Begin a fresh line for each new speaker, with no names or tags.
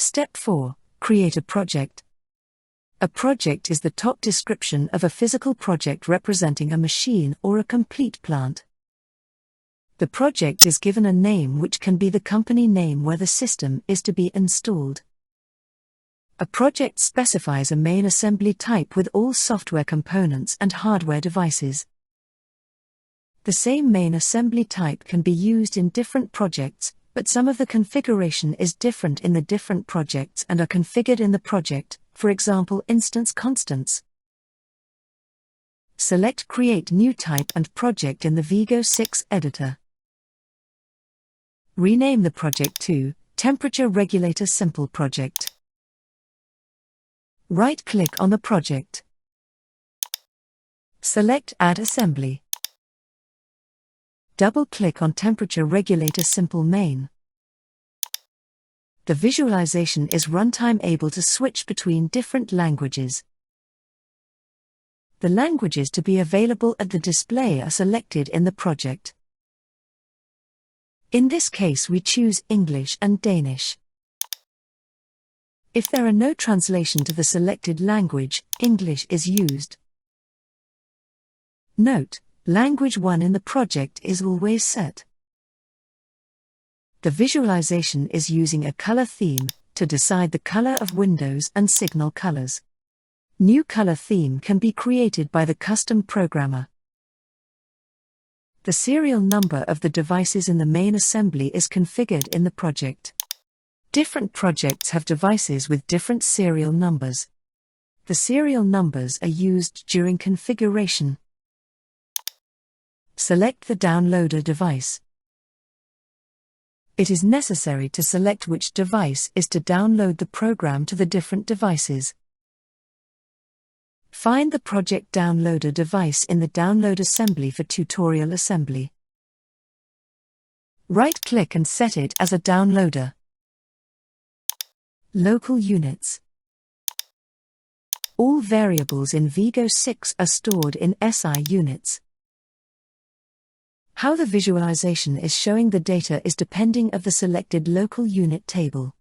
Step 4. Create a project. A project is the top description of a physical project representing a machine or a complete plant. The project is given a name which can be the company name where the system is to be installed. A project specifies a main assembly type with all software components and hardware devices. The same main assembly type can be used in different projects, but some of the configuration is different in the different projects and are configured in the project, for example instance constants. Select Create New Type and Project in the VIGO6 editor. Rename the project to Temperature Regulator Simple Project. Right-click on the project. Select Add Assembly. Double-click on Temperature Regulator Simple Main. The visualization is runtime able to switch between different languages. The languages to be available at the display are selected in the project. In this case we choose English and Danish. If there are no translation to the selected language, English is used. Note: Language 1 in the project is always set. The visualization is using a color theme to decide the color of windows and signal colors. New color theme can be created by the custom programmer. The serial number of the devices in the main assembly is configured in the project. Different projects have devices with different serial numbers. The serial numbers are used during configuration. Select the downloader device. It is necessary to select which device is to download the program to the different devices. Find the project downloader device in the download assembly for tutorial assembly. Right-click and set it as a downloader. Local units. All variables in VIGO6 are stored in SI units. How the visualization is showing the data is depending of the selected local unit table.